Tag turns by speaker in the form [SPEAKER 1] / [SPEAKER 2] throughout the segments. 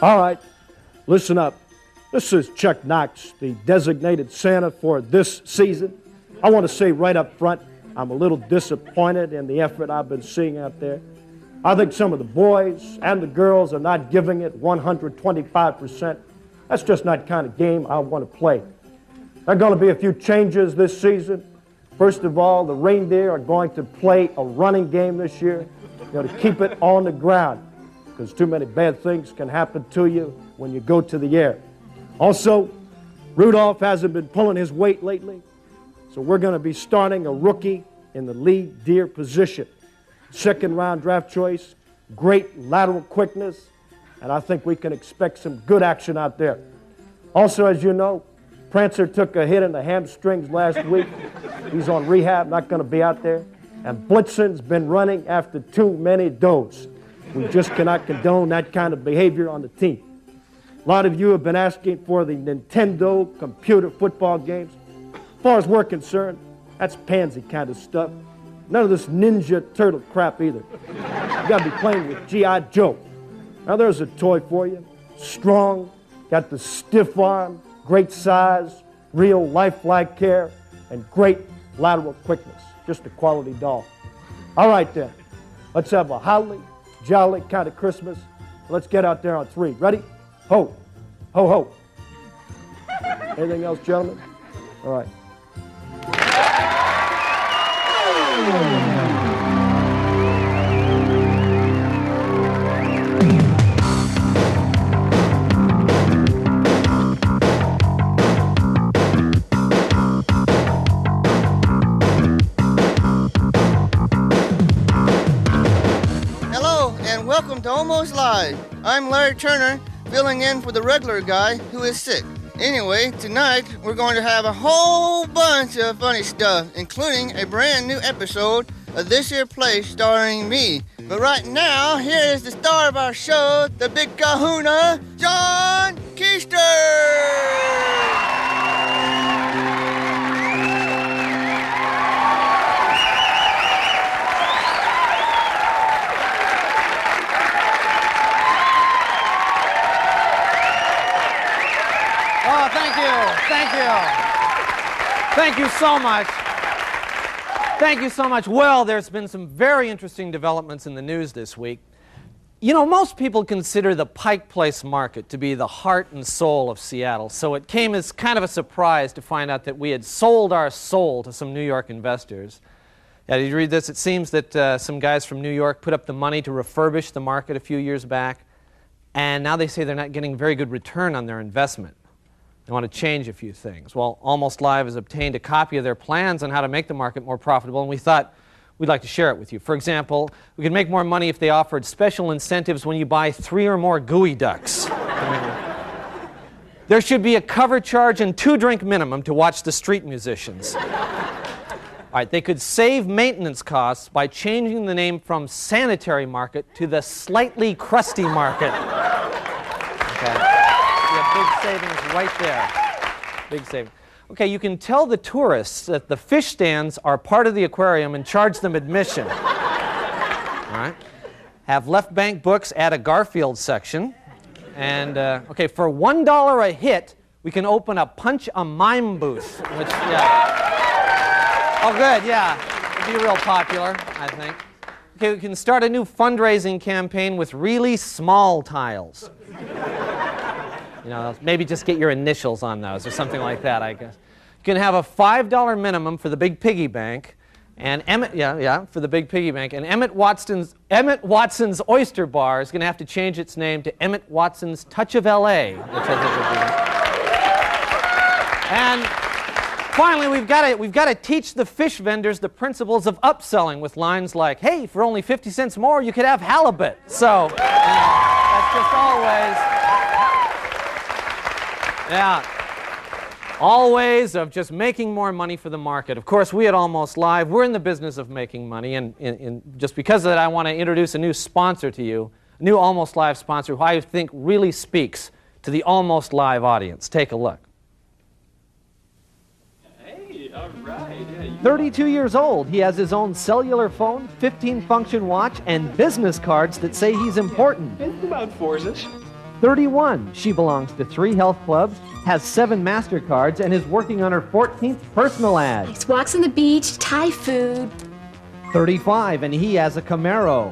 [SPEAKER 1] All right, listen up. This is Chuck Knox, the designated Santa for this season. I want to say right up front, I'm a little disappointed in the effort I've been seeing out there. I think some of the boys and the girls are not giving it 125%. That's just not the kind of game I want to play. There are going to be a few changes this season. First of all, the reindeer are going to play a running game this year, to keep it on the ground, because too many bad things can happen to you when you go to the air. Also, Rudolph hasn't been pulling his weight lately, so we're going to be starting a rookie in the lead deer position. Second-round draft choice, great lateral quickness, and I think we can expect some good action out there. Also, as you know, Prancer took a hit in the hamstrings last week. He's on rehab, not going to be out there. And Blitzen's been running after too many does. We just cannot condone that kind of behavior on the team. A lot of you have been asking for the Nintendo computer football games. As far as we're concerned, that's pansy kind of stuff. None of this Ninja Turtle crap either. You got to be playing with G.I. Joe. Now there's a toy for you. Strong, got the stiff arm, great size, real lifelike care, and great lateral quickness. Just a quality doll. All right then, let's have a holly jolly kind of Christmas. Let's get out there on three. Ready? Ho, ho, ho. Anything else, gentlemen? All right.
[SPEAKER 2] Welcome to Almost Live. I'm Larry Turner, filling in for the regular guy who is sick. Anyway, tonight we're going to have a whole bunch of funny stuff, including a brand new episode of this here play starring me. But right now, here is the star of our show, the big kahuna, John Keister!
[SPEAKER 3] Thank you so much. Thank you so much. Well, there's been some very interesting developments in the news this week. You know, most people consider the Pike Place market to be the heart and soul of Seattle, so it came as kind of a surprise to find out that we had sold our soul to some New York investors. Did you read this? It seems that some guys from New York put up the money to refurbish the market a few years back, and now they say they're not getting very good return on their investment. They want to change a few things. Well, Almost Live has obtained a copy of their plans on how to make the market more profitable, and we thought we'd like to share it with you. For example, we could make more money if they offered special incentives when you buy 3 or more gooey ducks. There should be a cover charge and 2-drink minimum to watch the street musicians. All right, they could save maintenance costs by changing the name from Sanitary Market to the Slightly Crusty Market. Okay. Big savings right there. Big savings. Okay, you can tell the tourists that the fish stands are part of the aquarium and charge them admission. All right. Have left bank books add a Garfield section. And, okay, for $1 a hit, we can open a Punch a Mime booth. Which, yeah. Oh, good, yeah. It'd be real popular, I think. Okay, we can start a new fundraising campaign with really small tiles. You know, maybe just get your initials on those or something like that, I guess. You can have a $5 minimum for the big piggy bank, and for the big piggy bank, and Emmett Watson's Oyster Bar is going to have to change its name to Emmett Watson's Touch of L.A., which I think would be. And finally, we've got to teach the fish vendors the principles of upselling with lines like, "Hey, for only 50 cents more, you could have halibut." So, that's just always. Yeah, all ways of just making more money for the market. Of course, we at Almost Live, we're in the business of making money, and just because of that, I want to introduce a new sponsor to you, a new Almost Live sponsor who I think really speaks to the Almost Live audience. Take a look.
[SPEAKER 4] Hey, all right. Yeah,
[SPEAKER 3] 32 years old, he has his own cellular phone, 15-function watch, and business cards that say he's important.
[SPEAKER 4] It's about 4-ish.
[SPEAKER 3] 31. She belongs to 3 health clubs, has 7 MasterCards, and is working on her 14th personal ad.
[SPEAKER 5] Likes walks on the beach, Thai food.
[SPEAKER 3] 35, and he has a Camaro.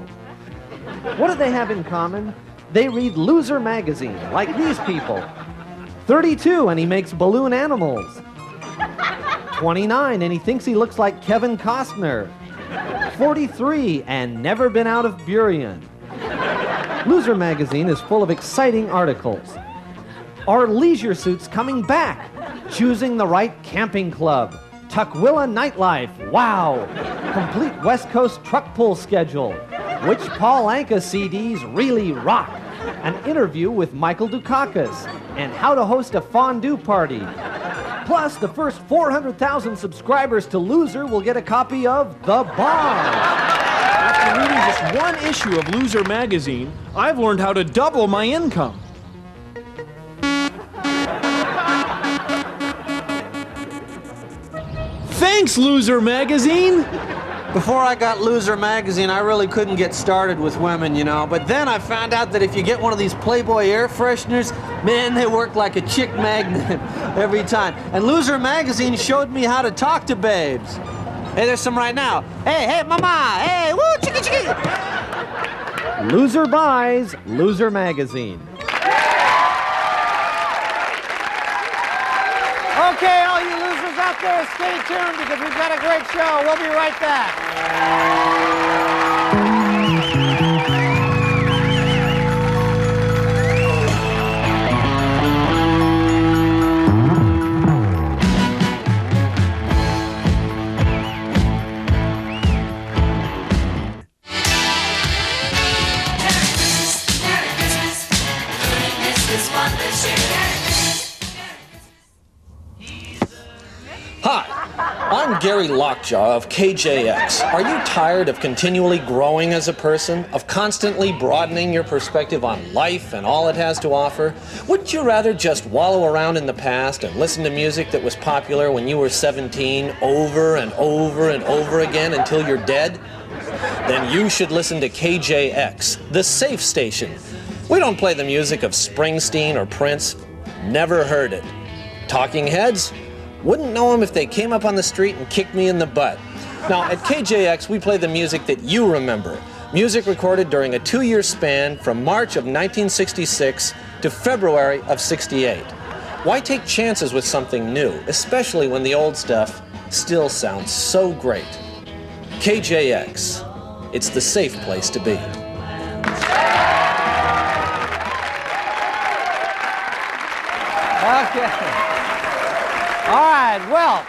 [SPEAKER 3] What do they have in common? They read Loser magazine, like these people. 32, and he makes balloon animals. 29, and he thinks he looks like Kevin Costner. 43, and never been out of Burien. Loser magazine is full of exciting articles. Are leisure suits coming back? Choosing the right camping club. Tukwila nightlife. Wow. Complete West Coast truck pull schedule. Which Paul Anka CDs really rock? An interview with Michael Dukakis. And how to host a fondue party. Plus, the first 400,000 subscribers to Loser will get a copy of The Bomb.
[SPEAKER 6] After reading just one issue of Loser magazine, I've learned how to double my income. Thanks, Loser magazine!
[SPEAKER 7] Before I got Loser magazine, I really couldn't get started with women, you know. But then I found out that if you get one of these Playboy air fresheners, man, they work like a chick magnet every time. And Loser magazine showed me how to talk to babes. Hey, there's some right now. Hey, mama, hey, woo, chicka, chicka.
[SPEAKER 3] Loser buys Loser magazine.
[SPEAKER 8] Okay, all you losers out there, stay tuned because we've got a great show. We'll be right back.
[SPEAKER 9] Hi, I'm Gary Lockjaw of KJX. Are you tired of continually growing as a person, of constantly broadening your perspective on life and all it has to offer? Wouldn't you rather just wallow around in the past and listen to music that was popular when you were 17 over and over and over again until you're dead? Then you should listen to KJX, the safe station. We don't play the music of Springsteen or Prince. Never heard it. Talking Heads? Wouldn't know them if they came up on the street and kicked me in the butt. Now, at KJX, we play the music that you remember. Music recorded during a 2-year span from March of 1966 to February of '68. Why take chances with something new, especially when the old stuff still sounds so great? KJX. It's the safe place to be.
[SPEAKER 8] Okay. All right, well,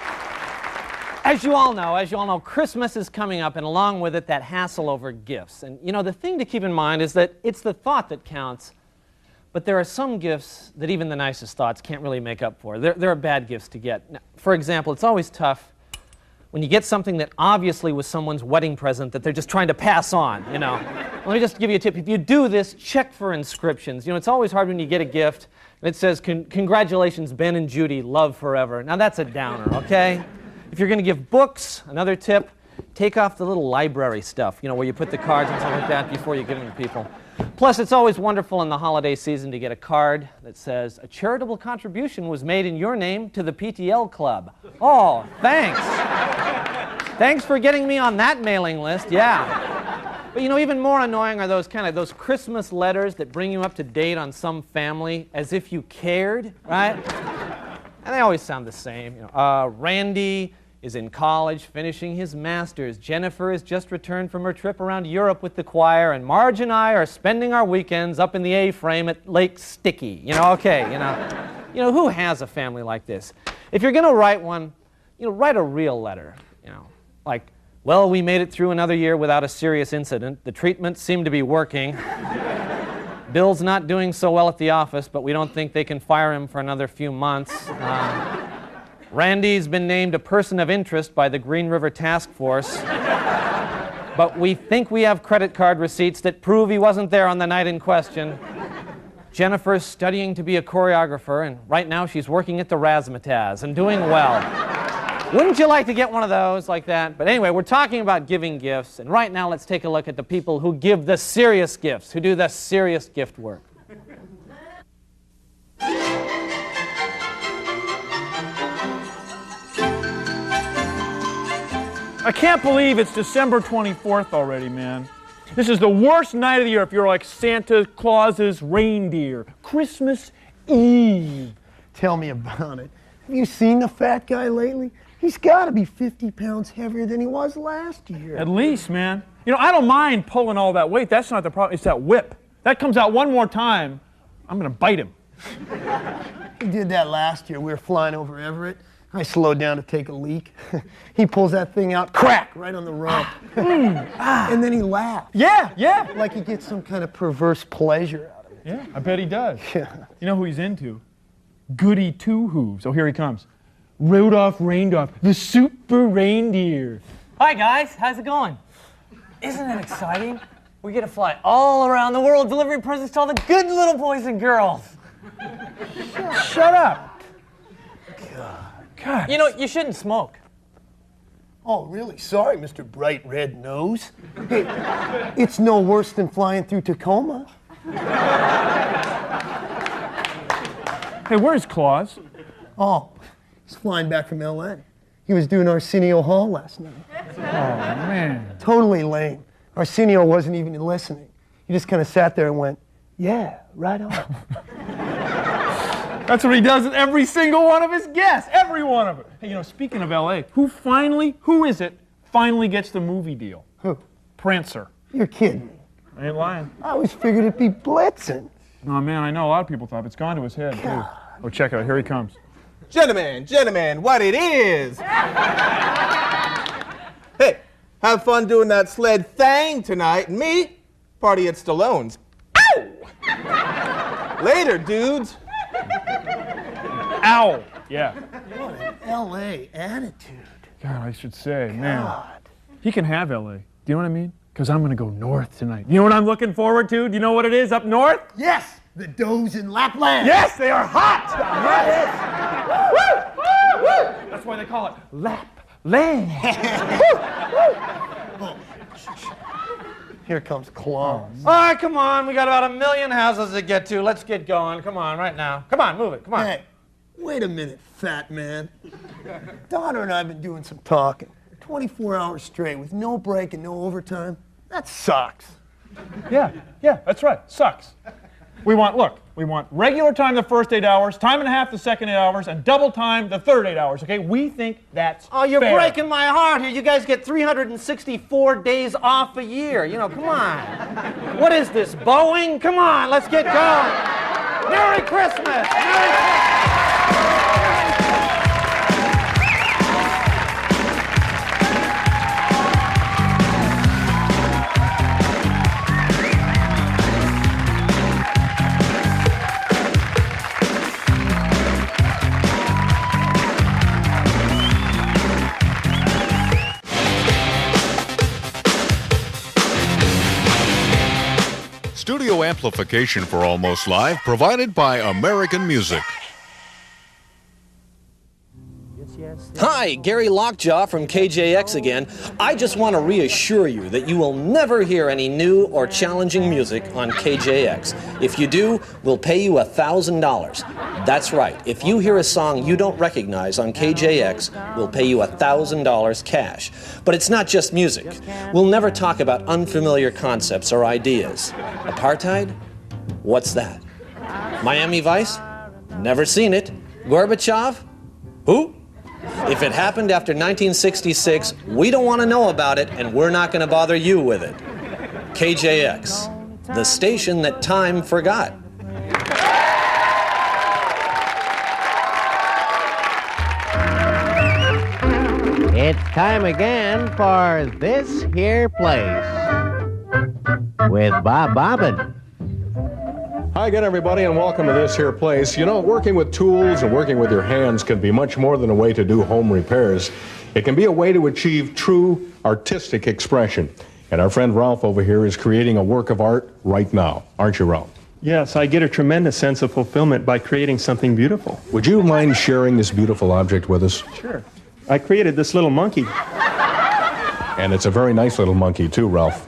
[SPEAKER 8] as you all know, Christmas is coming up, and along with it, that hassle over gifts. And, you know, the thing to keep in mind is that it's the thought that counts, but there are some gifts that even the nicest thoughts can't really make up for. There are bad gifts to get. Now, for example, it's always tough when you get something that obviously was someone's wedding present that they're just trying to pass on, you know. Let me just give you a tip. If you do this, check for inscriptions. You know, it's always hard when you get a gift and it says, congratulations, Ben and Judy, love forever. Now that's a downer, okay? If you're going to give books, another tip, take off the little library stuff, you know, where you put the cards and stuff like that before you give them to people. Plus, it's always wonderful in the holiday season to get a card that says, a charitable contribution was made in your name to the PTL Club. Oh, thanks. Thanks for getting me on that mailing list, yeah. But, you know, even more annoying are those Christmas letters that bring you up to date on some family as if you cared, right? And they always sound the same. You know, Randy is in college finishing his master's. Jennifer has just returned from her trip around Europe with the choir, and Marge and I are spending our weekends up in the A-frame at Lake Sticky. You know, okay, you know, who has a family like this? If you're going to write one, you know, write a real letter, you know, like, well, we made it through another year without a serious incident. The treatments seem to be working. Bill's not doing so well at the office, but we don't think they can fire him for another few months. Randy's been named a person of interest by the Green River Task Force, but we think we have credit card receipts that prove he wasn't there on the night in question. Jennifer's studying to be a choreographer, and right now she's working at the Razzmatazz and doing well. Wouldn't you like to get one of those like that? But anyway, we're talking about giving gifts, and right now let's take a look at the people who give the serious gifts, who do the serious gift work.
[SPEAKER 6] I can't believe it's December 24th already, man. This is the worst night of the year if you're like Santa Claus's reindeer. Christmas Eve.
[SPEAKER 10] Tell me about it. Have you seen the fat guy lately? He's got to be 50 pounds heavier than he was last year.
[SPEAKER 6] At least, man. You know, I don't mind pulling all that weight. That's not the problem. It's that whip. That comes out one more time, I'm going to bite him.
[SPEAKER 10] He did that last year. We were flying over Everett. I slowed down to take a leak. He pulls that thing out, crack, right on the rump. And then he laughs.
[SPEAKER 6] Yeah.
[SPEAKER 10] Like he gets some kind of perverse pleasure out of it.
[SPEAKER 6] Yeah, I bet he does.
[SPEAKER 10] Yeah.
[SPEAKER 6] You know who he's into? Goody Two-Hooves. Oh, here he comes. Rudolph Reindeer, the super reindeer.
[SPEAKER 8] Hi, guys. How's it going? Isn't it exciting? We get to fly all around the world delivering presents to all the good little boys and girls.
[SPEAKER 6] Shut up. God.
[SPEAKER 8] You know, you shouldn't smoke.
[SPEAKER 10] Oh, really? Sorry, Mr. Bright Red Nose. Hey, it's no worse than flying through Tacoma.
[SPEAKER 6] Hey, where's Claus?
[SPEAKER 10] Oh, he's flying back from L.A. He was doing Arsenio Hall last night.
[SPEAKER 6] Oh, man.
[SPEAKER 10] Totally lame. Arsenio wasn't even listening. He just kind of sat there and went, yeah, right on.
[SPEAKER 6] That's what he does with every single one of his guests. Every one of them. Hey, you know, speaking of L.A., who is it, finally gets the movie deal?
[SPEAKER 10] Who?
[SPEAKER 6] Prancer.
[SPEAKER 10] You're kidding me.
[SPEAKER 6] I ain't lying.
[SPEAKER 10] I always figured it'd be Blitzen.
[SPEAKER 6] Oh, man, I know a lot of people thought it's gone to his head, too. Oh, check it out. Here he comes.
[SPEAKER 11] Gentlemen, what it is. Hey, have fun doing that sled thing tonight. And me, party at Stallone's. Ow! Later, dudes.
[SPEAKER 6] Ow! Yeah.
[SPEAKER 10] What an L.A. attitude.
[SPEAKER 6] God, I should say, man. He can have L.A. Do you know what I mean? Because I'm going to go north tonight. You know what I'm looking forward to? Do you know what it is up north?
[SPEAKER 10] Yes, the doughs in Lapland.
[SPEAKER 6] Yes, they are hot! Yes. Woo! Woo! That's why they call it Lapland.
[SPEAKER 10] Here comes Claus.
[SPEAKER 8] All right, come on. We got about 1 million houses to get to. Let's get going. Come on, right now. Come on, move it. Come on.
[SPEAKER 10] Hey, wait a minute, fat man. Daughter and I have been doing some talking. 24 hours straight with no break and no overtime. That sucks.
[SPEAKER 6] Yeah, that's right. Sucks. We want regular time the first 8 hours, time and a half the second 8 hours, and double time the third 8 hours, okay? We think that's
[SPEAKER 8] Oh, you're
[SPEAKER 6] fair.
[SPEAKER 8] breaking my heart here. You guys get 364 days off a year. You know, come on. What is this, Boeing? Come on, let's get going. Merry Christmas! Merry Christmas!
[SPEAKER 12] Studio amplification for Almost Live provided by American Music.
[SPEAKER 9] Hi, Gary Lockjaw from KJX again. I just want to reassure you that you will never hear any new or challenging music on KJX. If you do, we'll pay you $1,000. That's right. If you hear a song you don't recognize on KJX, we'll pay you $1,000 cash. But it's not just music. We'll never talk about unfamiliar concepts or ideas. Apartheid? What's that? Miami Vice? Never seen it. Gorbachev? Who? If it happened after 1966, we don't want to know about it, and we're not going to bother you with it. KJX, the station that time forgot.
[SPEAKER 13] It's time again for This Here Place with Bob Bobbin.
[SPEAKER 14] Hi again, everybody, and welcome to This Here Place. You know, working with tools and working with your hands can be much more than a way to do home repairs. It can be a way to achieve true artistic expression. And our friend Ralph over here is creating a work of art right now. Aren't you, Ralph?
[SPEAKER 15] Yes, I get a tremendous sense of fulfillment by creating something beautiful.
[SPEAKER 14] Would you mind sharing this beautiful object with us?
[SPEAKER 15] Sure. I created this little monkey.
[SPEAKER 14] And it's a very nice little monkey, too, Ralph.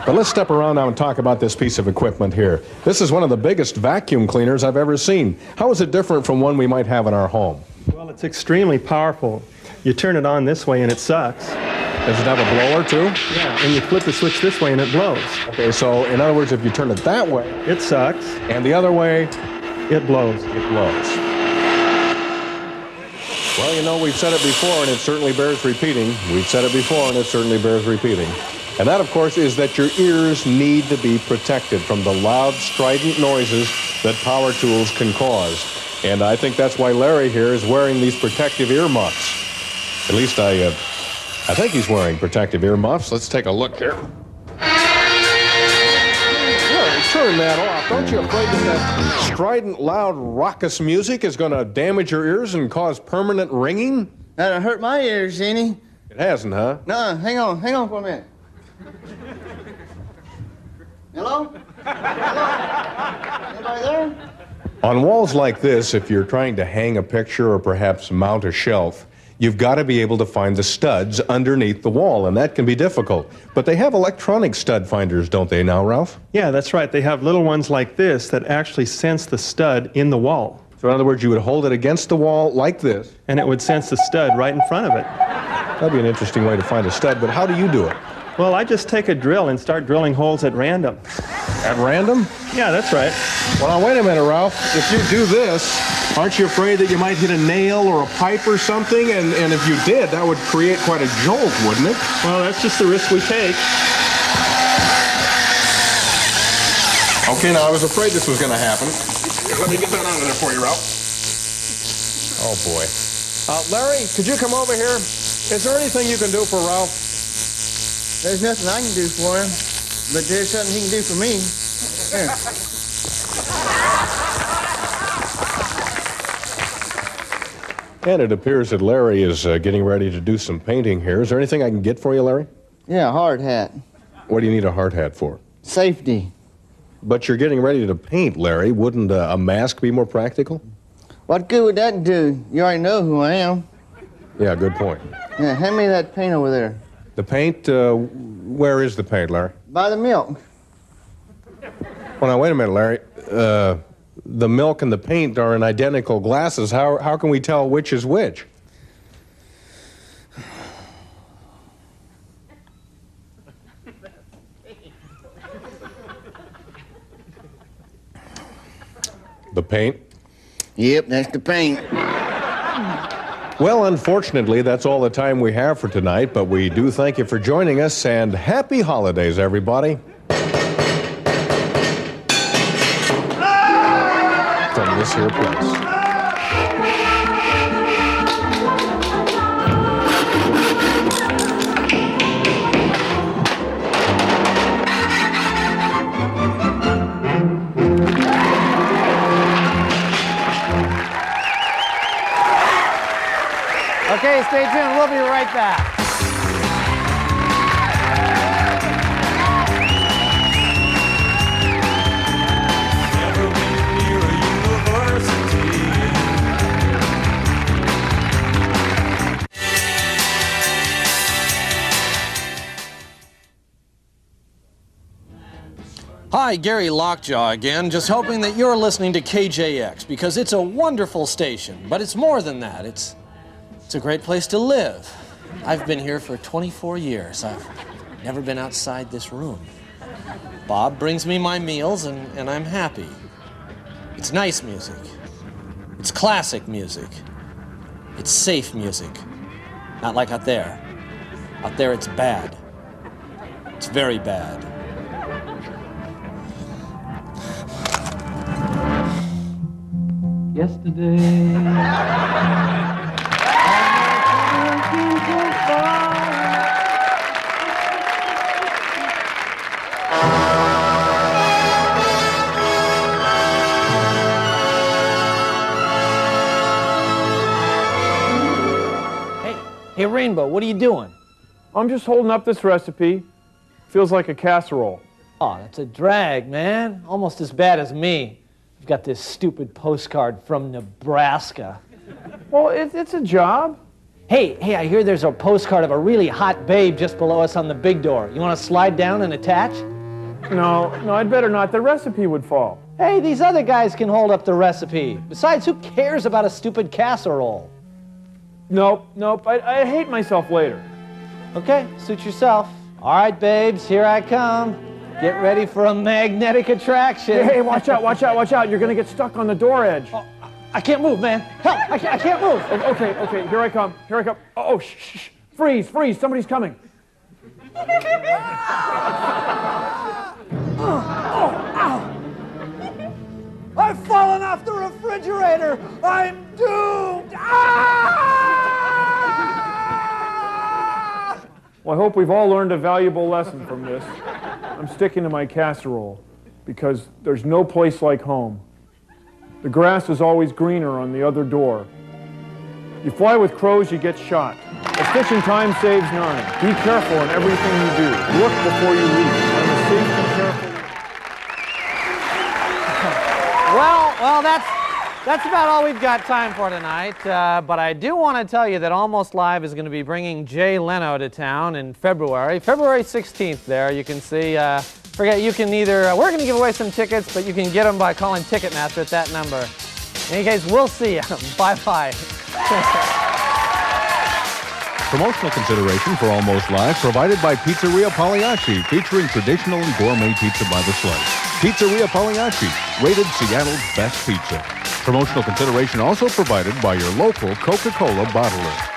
[SPEAKER 14] But let's step around now and talk about this piece of equipment here. This is one of the biggest vacuum cleaners I've ever seen. How is it different from one we might have in our home?
[SPEAKER 15] Well, it's extremely powerful. You turn it on this way and it sucks.
[SPEAKER 14] Does it have a blower too?
[SPEAKER 15] Yeah, and you flip the switch this way and it blows.
[SPEAKER 14] Okay, so in other words, if you turn it that way,
[SPEAKER 15] it sucks.
[SPEAKER 14] And the other way,
[SPEAKER 15] it blows.
[SPEAKER 14] It blows. Well, you know, we've said it before, and it certainly bears repeating. We've said it before, and it certainly bears repeating. And that, of course, is that your ears need to be protected from the loud, strident noises that power tools can cause. And I think that's why Larry here is wearing these protective ear muffs. At least I think he's wearing protective ear muffs. Let's take a look here. Larry, turn that off. Aren't you afraid that strident, loud, raucous music is going to damage your ears and cause permanent ringing?
[SPEAKER 2] That'll hurt my ears, Zany.
[SPEAKER 14] It hasn't, huh?
[SPEAKER 2] No, hang on for a minute. Hello? Anybody there?
[SPEAKER 14] On walls like this, if you're trying to hang a picture or perhaps mount a shelf, you've got to be able to find the studs underneath the wall, and that can be difficult. But they have electronic stud finders, don't they now, Ralph?
[SPEAKER 15] Yeah, that's right. They have little ones like this that actually sense the stud in the wall.
[SPEAKER 14] So in other words, you would hold it against the wall like this.
[SPEAKER 15] And it would sense the stud right in front of it.
[SPEAKER 14] That'd be an interesting way to find a stud, but how do you do it?
[SPEAKER 15] Well, I just take a drill and start drilling holes at random.
[SPEAKER 14] At random?
[SPEAKER 15] Yeah, that's right.
[SPEAKER 14] Well, now, wait a minute, Ralph. If you do this, aren't you afraid that you might hit a nail or a pipe or something? And if you did, that would create quite a jolt, wouldn't it?
[SPEAKER 15] Well, that's just the risk we take.
[SPEAKER 14] Okay, now, I was afraid this was going to happen. Here, let me get that on there for you, Ralph. Oh, boy. Larry, could you come over here? Is there anything you can do for Ralph?
[SPEAKER 2] There's nothing I can do for him, but there's something he can do for me. Here.
[SPEAKER 14] And it appears that Larry is getting ready to do some painting here. Is there anything I can get for you, Larry?
[SPEAKER 2] Yeah, a hard hat.
[SPEAKER 14] What do you need a hard hat for?
[SPEAKER 2] Safety.
[SPEAKER 14] But you're getting ready to paint, Larry. Wouldn't a mask be more practical?
[SPEAKER 2] What good would that do? You already know who I am.
[SPEAKER 14] Yeah, good point.
[SPEAKER 2] Yeah, hand me that paint over there.
[SPEAKER 14] The paint, where is the paint, Larry?
[SPEAKER 2] By the milk.
[SPEAKER 14] Well, now, wait a minute, Larry. The milk and the paint are in identical glasses. How can we tell which is which? The paint?
[SPEAKER 2] Yep, that's the paint.
[SPEAKER 14] Well, unfortunately, that's all the time we have for tonight, but we do thank you for joining us, and happy holidays, everybody. From this here place.
[SPEAKER 8] Okay, stay tuned. We'll be right back.
[SPEAKER 9] Hi, Gary Lockjaw again, just hoping that you're listening to KJX, because it's a wonderful station, but it's more than that. It's a great place to live. I've been here for 24 years. I've never been outside this room. Bob brings me my meals, and I'm happy. It's nice music. It's classic music. It's safe music. Not like out there. Out there, it's bad. It's very bad.
[SPEAKER 8] Yesterday. Hey, Rainbow, what are you doing?
[SPEAKER 6] I'm just holding up this recipe. Feels like a casserole.
[SPEAKER 8] Oh, that's a drag, man. Almost as bad as me. I've got this stupid postcard from Nebraska.
[SPEAKER 6] Well, it's a job.
[SPEAKER 8] Hey, I hear there's a postcard of a really hot babe just below us on the big door. You want to slide down and attach?
[SPEAKER 6] No, I'd better not. The recipe would fall.
[SPEAKER 8] Hey, these other guys can hold up the recipe. Besides, who cares about a stupid casserole?
[SPEAKER 6] Nope. I hate myself later.
[SPEAKER 7] Okay, suit yourself. All right, babes, here I come. Get ready for a magnetic attraction.
[SPEAKER 6] Hey, watch out, watch out, watch out. You're going to get stuck on the door edge.
[SPEAKER 7] Oh, I can't move, man. Help, I can't move.
[SPEAKER 6] Okay, here I come, here I come. Oh, shh. Freeze, somebody's coming.
[SPEAKER 7] I've fallen off the refrigerator. I'm doomed.
[SPEAKER 6] Well, I hope we've all learned a valuable lesson from this. I'm sticking to my casserole because there's no place like home. The grass is always greener on the other door. You fly with crows, you get shot. A stitch in time saves 9. Be careful in everything you do. Look before you leap. I'm a safety careful.
[SPEAKER 8] Well, that's about all we've got time for tonight. But I do want to tell you that Almost Live is going to be bringing Jay Leno to town in February 16th. There, you can see. You can either. We're going to give away some tickets, but you can get them by calling Ticketmaster at that number. In any case, we'll see you. Bye-bye.
[SPEAKER 12] Promotional consideration for Almost Live provided by Pizzeria Pagliacci, featuring traditional and gourmet pizza by the slice. Pizzeria Pagliacci, rated Seattle's best pizza. Promotional consideration also provided by your local Coca-Cola bottler.